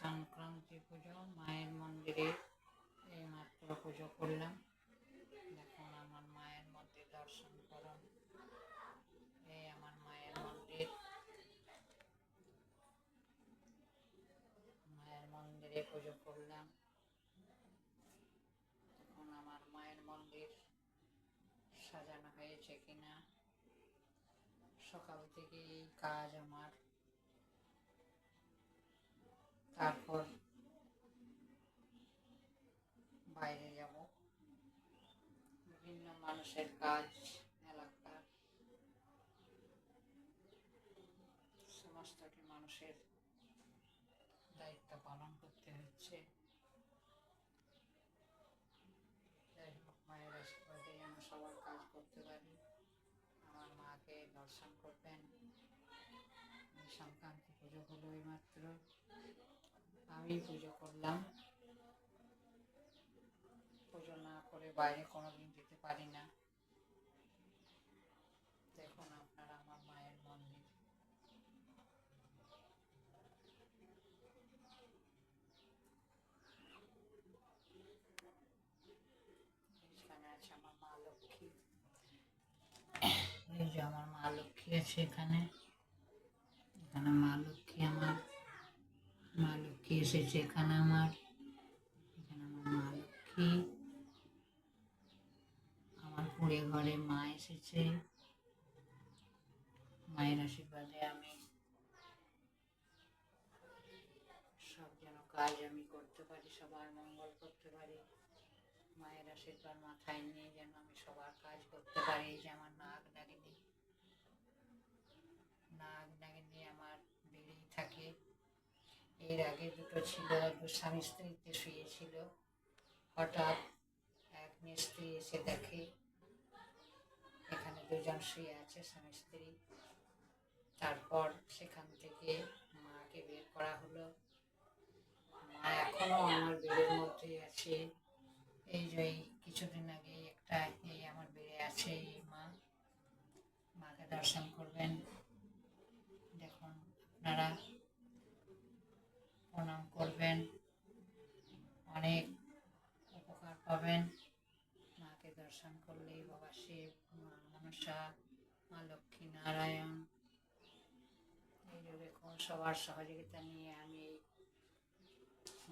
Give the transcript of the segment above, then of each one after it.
সংক্রান্তি পুজো মায়ের মন্দিরে এইমাত্র পুজো করলাম। দেখুন আমার মায়ের মন্দির দর্শন করুন। এই আমার মায়ের মন্দির, মায়ের মন্দিরে পুজো করলাম। দেখুন আমার মায়ের মন্দির সাজানো হয়েছে কিনা। সকাল থেকে এই কাজ আমার। তারপর বাইরে যাব, বিভিন্ন মানুষের কাজ, এলাকার সমস্তটি মানুষের দায়িত্ব পালন করতে হচ্ছে। যাই হোক, মায়ের আশীর্বাদে যেন সবার কাজ করতে পারি। আমার মাকে দর্শন করবেন। এই সংক্রান্তি পুজো হলো এইমাত্র, আমি পুজো করলাম। পুজো না করে বাইরে কোনোদিন যেতে পারি না। দেখুন আপনারা আমার মায়ের মন্দির। এখানে আছে আমার মা লক্ষ্মী। এই যে আমার মা লক্ষ্মী আছে এখানে। এখানে মা লক্ষ্মী, আমার মা লক্ষ্মী এসেছে এখানে আমার। এখানে আমার মা লক্ষ্মী, আমার কুড়ে ঘরে মা এসেছে। মায়ের আশীর্বাদে আমি সব যেন কাজ আমি করতে পারি, সবার মঙ্গল করতে পারি। মায়ের আশীর্বাদ মাথায় নিয়ে যেন আমি সবার কাজ করতে পারি। এই যে আমার নাগ নাগিনী, নাগ নাগিনী আমার বেড়েই থাকে। এর আগে দুটো ছিল, স্বামী স্ত্রীতে শুয়েছিল। হঠাৎ এক মিস্ত্রি এসে দেখে এখানে দুজন শুয়ে আছে স্বামী স্ত্রী। তারপর সেখান থেকে মাকে বের করা হলো। মা এখনো আমার বেড়ের মধ্যেই আছে। এই যে কিছুদিন আগে একটা, এই আমার বেড়ে আছে এই মা। মাকে দর্শন করবেন। দেখুন আপনারা প্রণাম করবেন, অনেক উপকার পাবেন। মাকে দর্শন করলেই বাবা শিব, মা মনসা, মা লক্ষ্মী নারায়ণ, এই যে দেখুন সবার সহযোগিতা নিয়ে আমি এই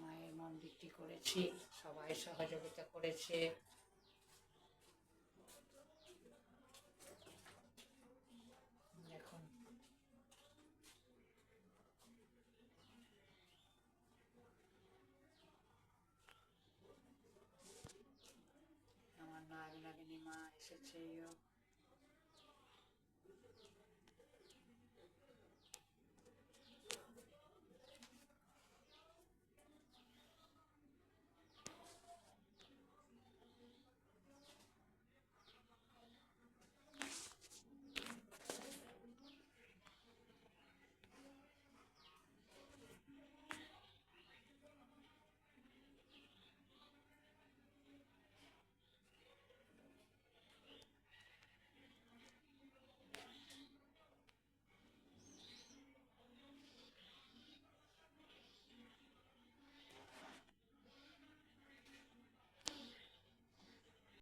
মায়ের মন্দিরটি করেছি। সবাই সহযোগিতা করেছে। দেখুন আমার নাগ নাগিনী মা এসেছে।